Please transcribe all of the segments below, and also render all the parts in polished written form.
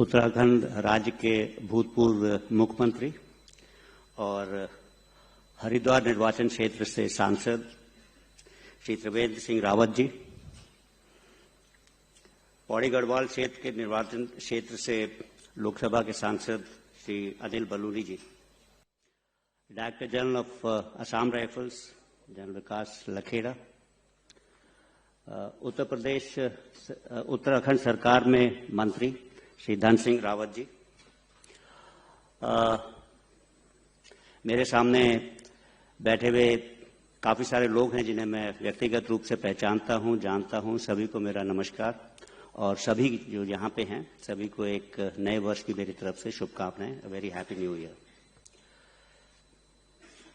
उत्तराखंड राज्य के भूतपूर्व मुख्यमंत्री और हरिद्वार निर्वाचन क्षेत्र से सांसद श्री त्रिवेंद्र सिंह रावत जी, पौड़ी गढ़वाल क्षेत्र के निर्वाचन क्षेत्र से लोकसभा के सांसद Shri Anil Baluni ji, director general of Assam rifles general Vikas Lakhera, Uttarakhand सरकार में मंत्री श्री धन सिंह रावत जी, मेरे सामने बैठे हुए काफी सारे लोग हैं जिन्हें मैं व्यक्तिगत रूप से पहचानता हूं, जानता हूं, सभी को मेरा नमस्कार और सभी जो यहाँ पे हैं सभी को एक नए वर्ष की मेरी तरफ से शुभकामनाएं। Very happy new year.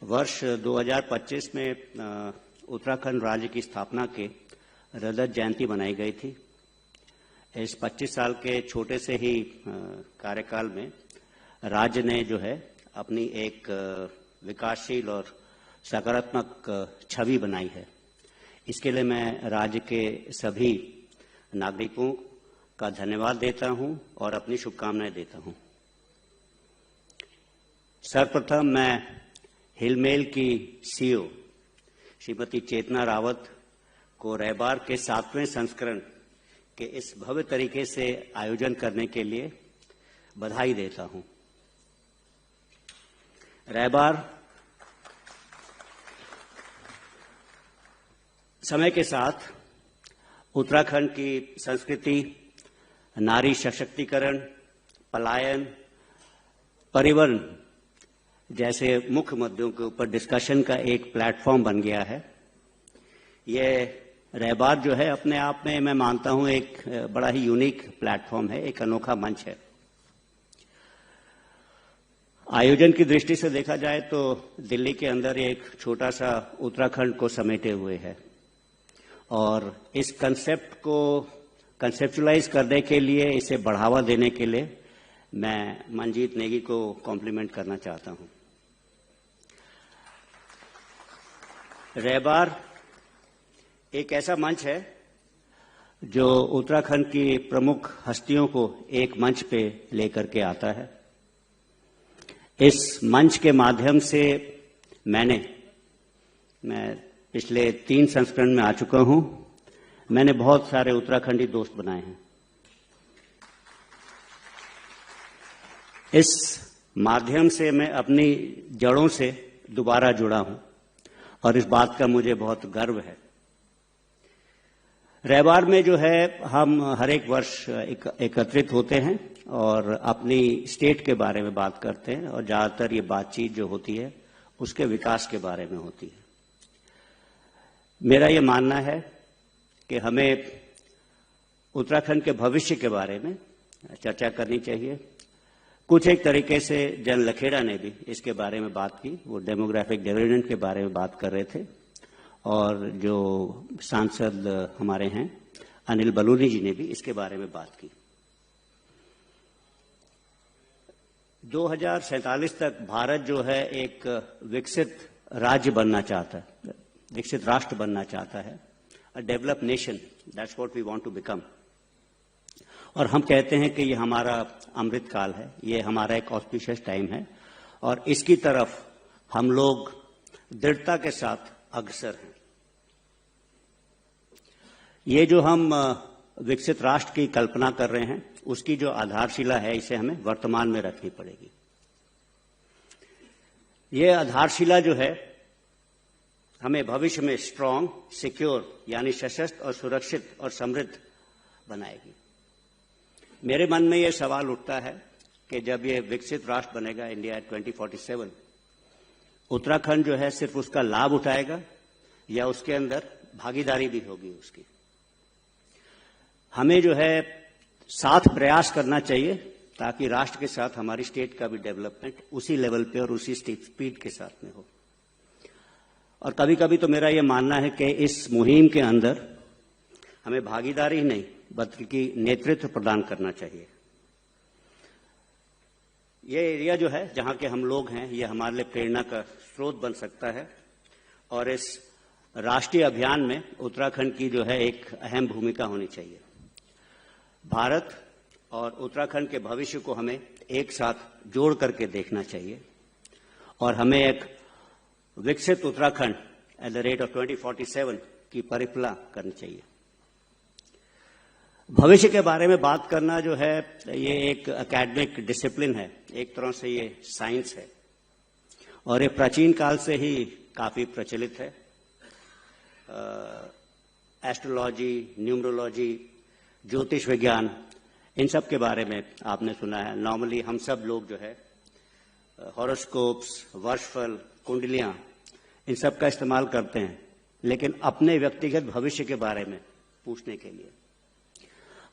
वर्ष 2025 में उत्तराखंड राज्य की स्थापना के रजत जयंती मनाई गई थी। इस 25 साल के छोटे से ही कार्यकाल में राज्य ने जो है अपनी एक विकासशील और सकारात्मक छवि बनाई है। इसके लिए मैं राज्य के सभी नागरिकों का धन्यवाद देता हूं और अपनी शुभकामनाएं देता हूं। सर्वप्रथम मैं हिलमेल की सीईओ श्रीमती चेतना रावत को रैबार के 7वें संस्करण के इस भव्य तरीके से आयोजन करने के लिए बधाई देता हूं। रैबार समय के साथ उत्तराखंड की संस्कृति, नारी सशक्तिकरण, पलायन, परिवहन जैसे मुख्य मुद्दों के ऊपर डिस्कशन का एक प्लेटफॉर्म बन गया है। ये रैबार जो है अपने आप में मैं मानता हूं एक बड़ा ही यूनिक प्लेटफॉर्म है, एक अनोखा मंच है। आयोजन की दृष्टि से देखा जाए तो दिल्ली के अंदर एक छोटा सा उत्तराखंड को समेटे हुए है और इस कंसेप्ट को कंसेप्चुलाइज करने के लिए, इसे बढ़ावा देने के लिए मैं मंजीत नेगी को कॉम्प्लीमेंट करना चाहता हूं। रैबार एक ऐसा मंच है जो उत्तराखंड की प्रमुख हस्तियों को एक मंच पे लेकर के आता है। इस मंच के माध्यम से मैं पिछले 3 संस्करण में आ चुका हूं। मैंने बहुत सारे उत्तराखंडी दोस्त बनाए हैं। इस माध्यम से मैं अपनी जड़ों से दोबारा जुड़ा हूं और इस बात का मुझे बहुत गर्व है। रैबार में जो है हम हर एक वर्ष एकत्रित होते हैं और अपनी स्टेट के बारे में बात करते हैं और ज्यादातर ये बातचीत जो होती है उसके विकास के बारे में होती है। मेरा ये मानना है कि हमें उत्तराखंड के भविष्य के बारे में चर्चा करनी चाहिए। कुछ एक तरीके से जन लखेड़ा ने भी इसके बारे में बात की, वो डेमोग्राफिक डिविडेंड के बारे में बात कर रहे थे और जो सांसद हमारे हैं अनिल बलूनी जी ने भी इसके बारे में बात की। 2047 तक भारत जो है एक विकसित राज्य बनना चाहता है, विकसित राष्ट्र बनना चाहता है, a developed nation, that's what we want to become. और हम कहते हैं कि ये हमारा अमृत काल है, ये हमारा एक ऑस्पिशियस टाइम है और इसकी तरफ हम लोग दृढ़ता के साथ अग्रसर हैं। ये जो हम विकसित राष्ट्र की कल्पना कर रहे हैं उसकी जो आधारशिला है इसे हमें वर्तमान में रखनी पड़ेगी। ये आधारशिला जो है हमें भविष्य में स्ट्रांग, सिक्योर यानी सशक्त और सुरक्षित और समृद्ध बनाएगी। मेरे मन में यह सवाल उठता है कि जब ये विकसित राष्ट्र बनेगा इंडिया 2047, उत्तराखंड जो है सिर्फ उसका लाभ उठाएगा या उसके अंदर भागीदारी भी होगी उसकी। हमें जो है साथ प्रयास करना चाहिए ताकि राष्ट्र के साथ हमारी स्टेट का भी डेवलपमेंट उसी लेवल पे और उसी स्पीड के साथ में हो। और कभी कभी तो मेरा यह मानना है कि इस मुहिम के अंदर हमें भागीदारी ही नहीं बल्कि नेतृत्व प्रदान करना चाहिए। ये एरिया जो है जहां के हम लोग हैं ये हमारे लिए प्रेरणा का स्रोत बन सकता है और इस राष्ट्रीय अभियान में उत्तराखंड की जो है एक अहम भूमिका होनी चाहिए। भारत और उत्तराखंड के भविष्य को हमें एक साथ जोड़ करके देखना चाहिए और हमें एक विकसित Uttarakhand at the rate of 2047 की परिकल्पना करनी चाहिए। भविष्य के बारे में बात करना जो है ये एक एकेडमिक डिसिप्लिन है, एक तरह से ये साइंस है और ये प्राचीन काल से ही काफी प्रचलित है। एस्ट्रोलॉजी, न्यूमरोलॉजी, ज्योतिष विज्ञान, इन सब के बारे में आपने सुना है। नॉर्मली हम सब लोग जो है हॉरोस्कोप्स, वर्षफल, कुंडलियां, इन सब का इस्तेमाल करते हैं, लेकिन अपने व्यक्तिगत भविष्य के बारे में पूछने के लिए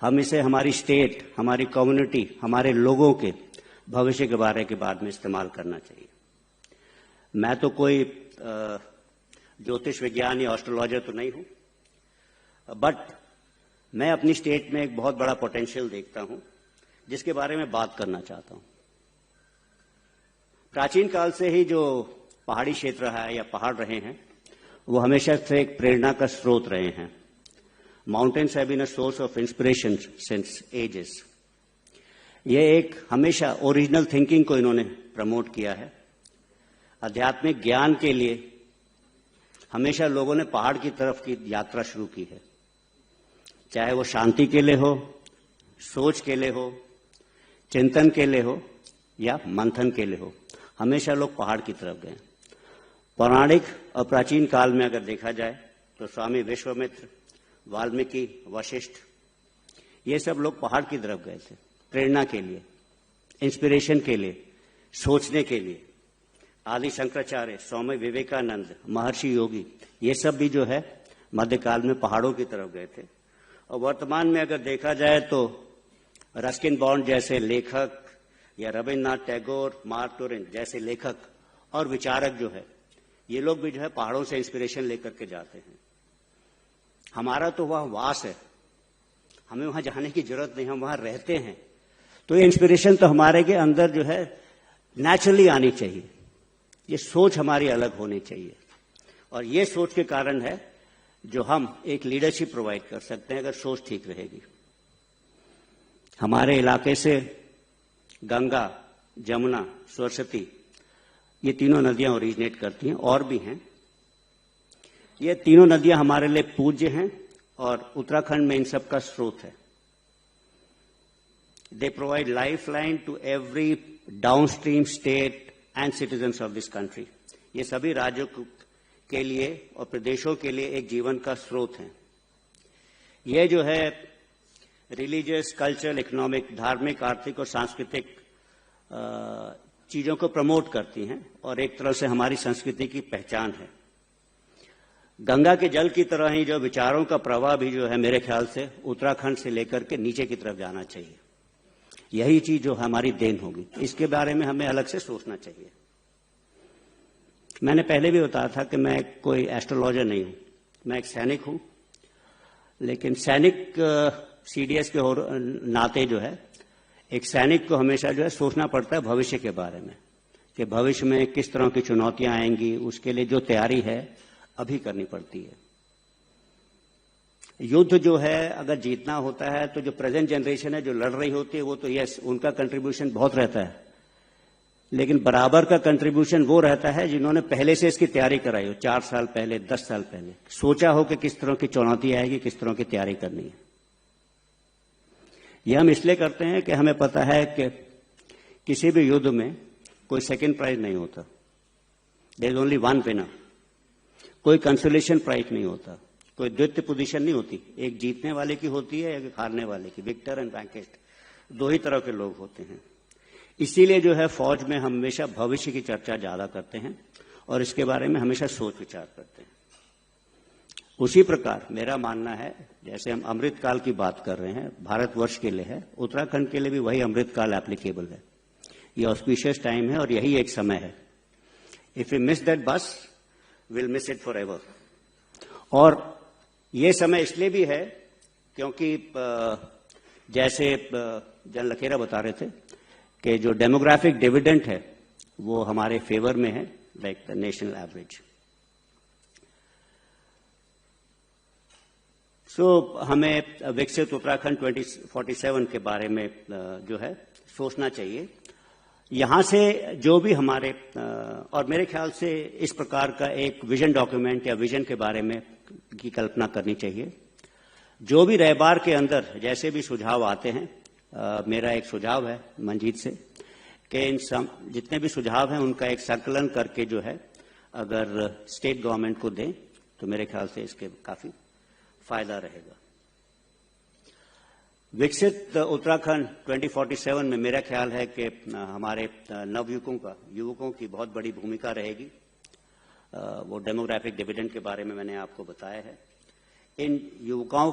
हम इसे हमारी स्टेट, हमारी कम्युनिटी, हमारे लोगों के भविष्य के बारे के बाद में इस्तेमाल करना चाहिए। मैं तो कोई ज्योतिष विज्ञान या एस्ट्रोलॉजर तो नहीं हूं, बट मैं अपनी स्टेट में एक बहुत बड़ा पोटेंशियल देखता हूं जिसके बारे में बात करना चाहता हूं। प्राचीन काल से ही जो पहाड़ी क्षेत्र है या पहाड़ रहे हैं वो हमेशा से एक प्रेरणा का स्रोत रहे हैं। Mountains have been a source of inspiration since ages. ये एक हमेशा ओरिजिनल थिंकिंग को इन्होंने प्रमोट किया है। आध्यात्मिक ज्ञान के लिए हमेशा लोगों ने पहाड़ की तरफ की यात्रा शुरू की है, चाहे वो शांति के लिए हो, सोच के लिए हो, चिंतन के लिए हो या मंथन के लिए हो, हमेशा लोग पहाड़ की तरफ गए। पौराणिक और प्राचीन काल में अगर देखा जाए तो स्वामी विश्वामित्र, वाल्मीकि, वशिष्ठ, ये सब लोग पहाड़ की तरफ गए थे प्रेरणा के लिए, इंस्पिरेशन के लिए, सोचने के लिए। आदि शंकराचार्य, स्वामी विवेकानंद, महर्षि योगी, ये सब भी जो है मध्यकाल में पहाड़ों की तरफ गए थे। और वर्तमान में अगर देखा जाए तो रस्किन बॉन्ड जैसे लेखक या रविन्द्रनाथ टैगोर, मार्क ट्वेन जैसे लेखक और विचारक जो है, ये लोग भी जो है पहाड़ों से इंस्पिरेशन लेकर के जाते हैं। हमारा तो वह वास है, हमें वहां जाने की जरूरत नहीं, हम वहां रहते हैं। तो ये इंस्पिरेशन तो हमारे के अंदर जो है नेचुरली आनी चाहिए। ये सोच हमारी अलग होनी चाहिए और ये सोच के कारण है जो हम एक लीडरशिप प्रोवाइड कर सकते हैं अगर सोच ठीक रहेगी। हमारे इलाके से गंगा, जमुना, सरस्वती, ये तीनों नदियां ओरिजिनेट करती हैं और भी हैं। ये तीनों नदियां हमारे लिए पूज्य हैं और उत्तराखंड में इन सब का स्रोत है। They provide lifeline to every downstream state and citizens of this country. ये सभी राज्यों के लिए और प्रदेशों के लिए एक जीवन का स्रोत है। ये जो है रिलीजियस, कल्चरल, इकोनॉमिक, धार्मिक, आर्थिक और सांस्कृतिक चीजों को प्रमोट करती हैं और एक तरह से हमारी संस्कृति की पहचान है। गंगा के जल की तरह ही जो विचारों का प्रवाह भी जो है मेरे ख्याल से उत्तराखंड से लेकर के नीचे की तरफ जाना चाहिए। यही चीज जो हमारी देन होगी, इसके बारे में हमें अलग से सोचना चाहिए। मैंने पहले भी बताया था कि मैं कोई एस्ट्रोलॉजर नहीं हूं, मैं एक सैनिक हूं, लेकिन सैनिक सीडीएस के नाते जो है एक सैनिक को हमेशा जो है सोचना पड़ता है भविष्य के बारे में कि भविष्य में किस तरह की चुनौतियां आएंगी, उसके लिए जो तैयारी है अभी करनी पड़ती है। युद्ध जो है अगर जीतना होता है तो जो प्रेजेंट जनरेशन है जो लड़ रही होती है वो तो यस, उनका कंट्रीब्यूशन बहुत रहता है, लेकिन बराबर का कंट्रीब्यूशन वो रहता है जिन्होंने पहले से इसकी तैयारी कराई हो, 4 साल पहले, 10 साल पहले सोचा हो कि किस तरह की चुनौती आएगी, किस तरह की तैयारी करनी है। यह हम इसलिए करते हैं कि हमें पता है कि किसी भी युद्ध में कोई सेकंड प्राइज नहीं होता, there is only one winner. कोई कंसोलेशन प्राइज नहीं होता, कोई द्वितीय पोजीशन नहीं होती, एक जीतने वाले की होती है एक हारने वाले की। विक्टर एंड वैंकेस्ड, दो ही तरह के लोग होते हैं। इसीलिए जो है फौज में हम हमेशा भविष्य की चर्चा ज्यादा करते हैं और इसके बारे में हमेशा सोच विचार करते हैं। उसी प्रकार मेरा मानना है, जैसे हम अमृतकाल की बात कर रहे हैं, भारतवर्ष के लिए है, उत्तराखंड के लिए भी वही अमृतकाल एप्लीकेबल है। ये ऑस्पिशियस टाइम है और यही एक समय है। इफ यू मिस दैट बस, will miss it for ever. और ये समय इसलिए भी है क्योंकि जैसे जन लखेरा बता रहे थे कि जो डेमोग्राफिक डिविडेंड है वो हमारे फेवर में है, लाइक द नेशनल एवरेज। हमें विकसित उत्तराखंड 2047 के बारे में जो है सोचना चाहिए। यहां से जो भी हमारे और मेरे ख्याल से इस प्रकार का एक विजन डॉक्यूमेंट या विजन के बारे में की कल्पना करनी चाहिए। जो भी रहबार के अंदर जैसे भी सुझाव आते हैं, मेरा एक सुझाव है मंजीत से कि इन जितने भी सुझाव हैं उनका एक संकलन करके जो है अगर स्टेट गवर्नमेंट को दें तो मेरे ख्याल से इसके काफी फायदा रहेगा। विकसित उत्तराखंड 2047 में मेरा ख्याल है कि हमारे युवकों की बहुत बड़ी भूमिका रहेगी। वो डेमोग्राफिक डिविडेंड के बारे में मैंने आपको बताया है। इन युवकों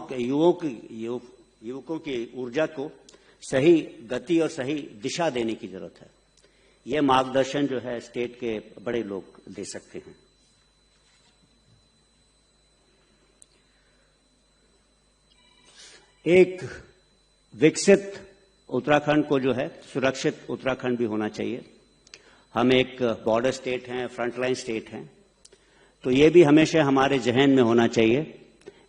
की ऊर्जा को सही गति और सही दिशा देने की जरूरत है। यह मार्गदर्शन जो है स्टेट के बड़े लोग दे सकते हैं। एक विकसित उत्तराखंड को जो है सुरक्षित उत्तराखंड भी होना चाहिए। हम एक बॉर्डर स्टेट हैं, फ्रंटलाइन स्टेट हैं, तो ये भी हमेशा हमारे जहन में होना चाहिए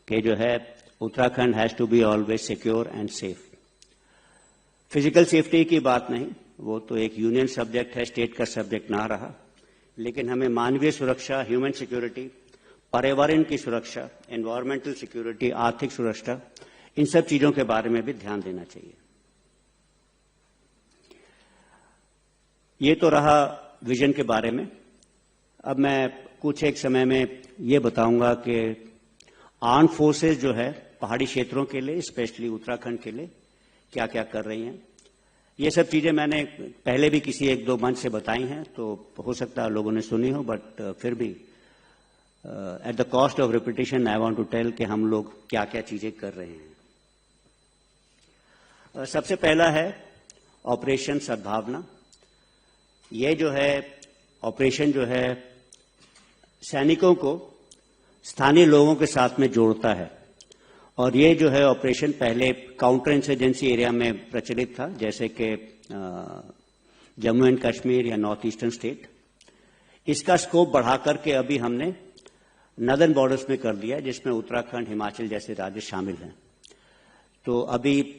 कि जो है Uttarakhand has to be always secure and safe. Physical safety की बात नहीं, वो तो एक यूनियन सब्जेक्ट है, स्टेट का सब्जेक्ट ना रहा, लेकिन हमें मानवीय सुरक्षा, ह्यूमन सिक्योरिटी, पर्यावरण की सुरक्षा, एनवायरमेंटल सिक्योरिटी, आर्थिक सुरक्षा, इन सब चीजों के बारे में भी ध्यान देना चाहिए। ये तो रहा विजन के बारे में। अब मैं कुछ एक समय में ये बताऊंगा कि आर्म फोर्सेस जो है पहाड़ी क्षेत्रों के लिए, स्पेशली उत्तराखंड के लिए क्या क्या कर रही हैं। ये सब चीजें मैंने पहले भी किसी एक दो मंच से बताई हैं, तो हो सकता है लोगों ने सुनी हो, बट फिर भी at the cost of repetition I want to tell कि हम लोग क्या क्या चीजें कर रहे हैं। सबसे पहला है ऑपरेशन सद्भावना। ये जो है ऑपरेशन जो है सैनिकों को स्थानीय लोगों के साथ में जोड़ता है, और ये जो है ऑपरेशन पहले काउंटर इंसर्जेंसी एरिया में प्रचलित था, जैसे कि जम्मू एंड कश्मीर या नॉर्थ ईस्टर्न स्टेट। इसका स्कोप बढ़ा करके अभी हमने नदर्न बॉर्डर्स में कर दिया, जिसमें उत्तराखंड, हिमाचल जैसे राज्य शामिल हैं। तो अभी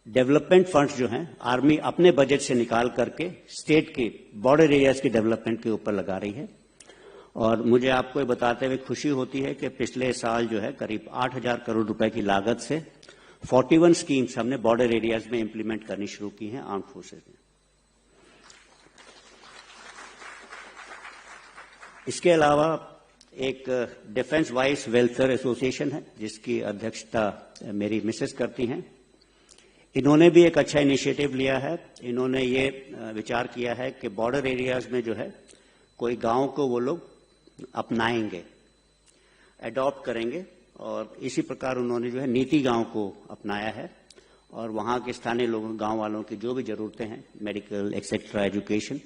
डेवलपमेंट फंड्स जो हैं आर्मी अपने बजट से निकाल करके स्टेट के बॉर्डर एरियाज की डेवलपमेंट के ऊपर लगा रही है। और मुझे आपको ये बताते हुए खुशी होती है कि पिछले साल जो है करीब 8,000 करोड़ रुपए की लागत से 41 स्कीम्स हमने बॉर्डर एरियाज में इंप्लीमेंट करनी शुरू की हैं आर्म फोर्सेज ने। इसके अलावा एक डिफेंस वाइस वेलफेयर एसोसिएशन है, जिसकी अध्यक्षता मेरी मिसेस करती हैं। इन्होंने भी एक अच्छा इनिशिएटिव लिया है। इन्होंने ये विचार किया है कि बॉर्डर एरियाज में जो है कोई गांव को वो लोग अपनाएंगे, एडॉप्ट करेंगे, और इसी प्रकार उन्होंने जो है नीति गांव को अपनाया है। और वहां के स्थानीय लोगों, गांव वालों की जो भी जरूरतें हैं, मेडिकल एक्सेट्रा, एजुकेशन,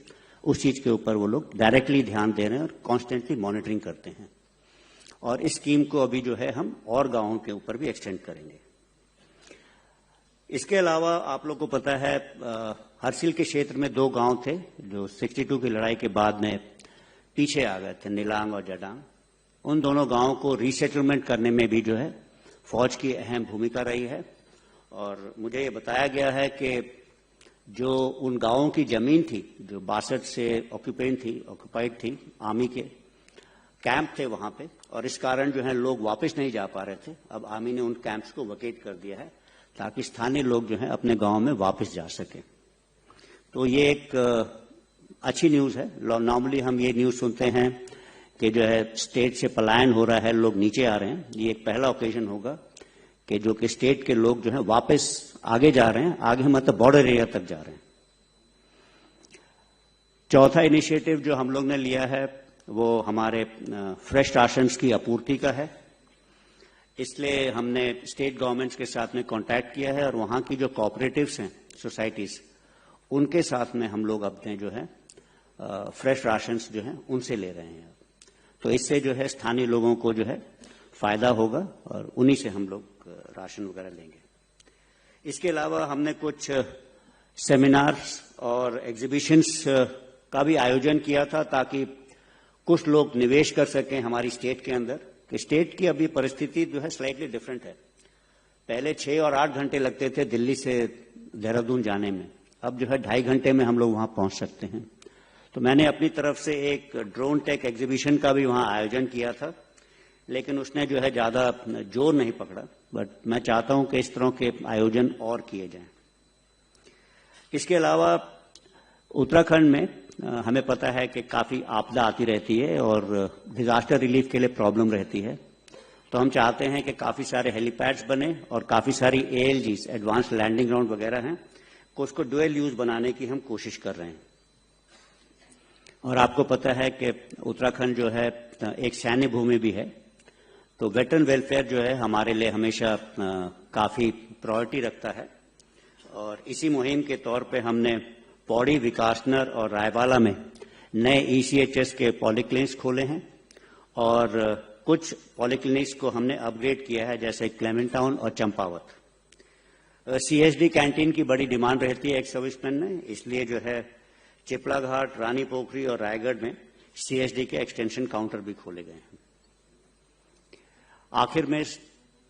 उस चीज के ऊपर वो लोग डायरेक्टली ध्यान दे रहे हैं और कॉन्स्टेंटली मॉनिटरिंग करते हैं। और इस स्कीम को अभी जो है हम और गांवों के ऊपर भी एक्सटेंड करेंगे। इसके अलावा आप लोग को पता है हरसिल के क्षेत्र में 2 गांव थे जो 62 की लड़ाई के बाद में पीछे आ गए थे, नीलांग और जडांग। उन दोनों गांवों को रीसेटलमेंट करने में भी जो है फौज की अहम भूमिका रही है। और मुझे ये बताया गया है कि जो उन गांवों की जमीन थी जो 62 से ऑक्युपाइड थी, आर्मी के कैंप थे वहां पे, और इस कारण जो है लोग वापस नहीं जा पा रहे थे। अब आर्मी ने उन कैंप्स को वकेट कर दिया है ताकि स्थानीय लोग जो है अपने गांव में वापस जा सके। तो ये एक अच्छी न्यूज है। नॉर्मली हम ये न्यूज सुनते हैं कि जो है स्टेट से पलायन हो रहा है, लोग नीचे आ रहे हैं। ये एक पहला ओकेजन होगा कि जो कि स्टेट के लोग जो है वापस आगे जा रहे हैं, आगे मतलब बॉर्डर एरिया तक जा रहे हैं। चौथा इनिशिएटिव जो हम लोग ने लिया है वो हमारे फ्रेश राशंस की आपूर्ति का है। इसलिए हमने स्टेट गवर्नमेंट्स के साथ में कांटेक्ट किया है और वहां की जो कोऑपरेटिव्स हैं, सोसाइटीज, उनके साथ में हम लोग अपने जो है फ्रेश राशंस जो हैं उनसे ले रहे हैं। तो इससे जो है स्थानीय लोगों को जो है फायदा होगा और उन्हीं से हम लोग राशन वगैरह लेंगे। इसके अलावा हमने कुछ सेमिनार्स और एग्जीबिशंस का भी आयोजन किया था ताकि कुछ लोग निवेश कर सकें हमारी स्टेट के अंदर, कि स्टेट की अभी परिस्थिति जो है स्लाइटली डिफरेंट है। पहले 6 और 8 घंटे लगते थे दिल्ली से देहरादून जाने में, अब जो है 2.5 घंटे में हम लोग वहां पहुंच सकते हैं। तो मैंने अपनी तरफ से एक ड्रोन टेक एग्जीबिशन का भी वहां आयोजन किया था, लेकिन उसने जो है ज्यादा जोर नहीं पकड़ा, बट मैं चाहता हूं कि इस तरह के आयोजन और किए जाएं। इसके अलावा उत्तराखंड में हमें पता है कि काफी आपदा आती रहती है और डिजास्टर रिलीफ के लिए प्रॉब्लम रहती है, तो हम चाहते हैं कि काफी सारे हेलीपैड्स बने और काफी सारी ALGs, एडवांस लैंडिंग ग्राउंड वगैरह हैं, को उसको डुअल यूज बनाने की हम कोशिश कर रहे हैं। और आपको पता है कि उत्तराखंड जो है एक सैन्य भूमि भी है, तो वेटरन वेलफेयर जो है हमारे लिए हमेशा काफी प्रायोरिटी रखता है। और इसी मुहिम के तौर पे हमने पौड़ी, विकासनगर और रायवाला में नए ECHS के पॉलीक्लिनिक्स खोले हैं और कुछ पॉलीक्लिनिक्स को हमने अपग्रेड किया है, जैसे क्लेमेंटाउन और चंपावत। CHD कैंटीन की बड़ी डिमांड रहती है एक्स सर्विसमैन में, इसलिए जो है चिपलाघाट, रानी पोखरी और रायगढ़ में CHD के एक्सटेंशन काउंटर भी खोले गए हैं। आखिर में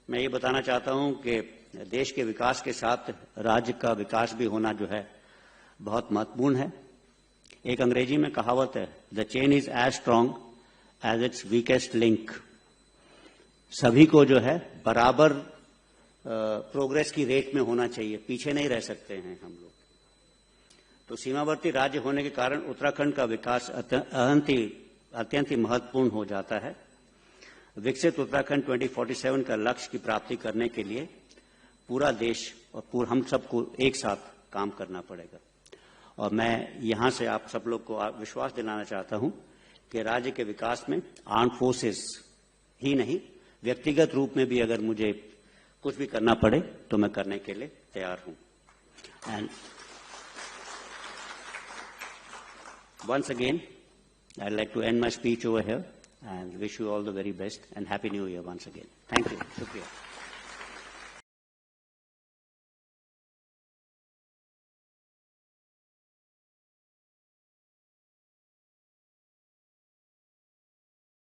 मैं ये बताना चाहता हूं कि देश के विकास के साथ राज्य का विकास भी होना जो है बहुत महत्वपूर्ण है। एक अंग्रेजी में कहावत है, the chain is as strong as its weakest link. सभी को जो है बराबर प्रोग्रेस की रेट में होना चाहिए, पीछे नहीं रह सकते हैं हम लोग। तो सीमावर्ती राज्य होने के कारण उत्तराखंड का विकास अत्यंत ही महत्वपूर्ण हो जाता है। विकसित उत्तराखंड 2047 का लक्ष्य की प्राप्ति करने के लिए पूरा देश और हम सबको एक साथ काम करना पड़ेगा। और मैं यहां से आप सब लोग को विश्वास दिलाना चाहता हूं कि राज्य के विकास में आर्म्ड फोर्सेस ही नहीं, व्यक्तिगत रूप में भी अगर मुझे कुछ भी करना पड़े तो मैं करने के लिए तैयार हूं। And once again, I'd like to end my speech over here and wish you all the very best and Happy New Year once again. Thank you. Shukriya.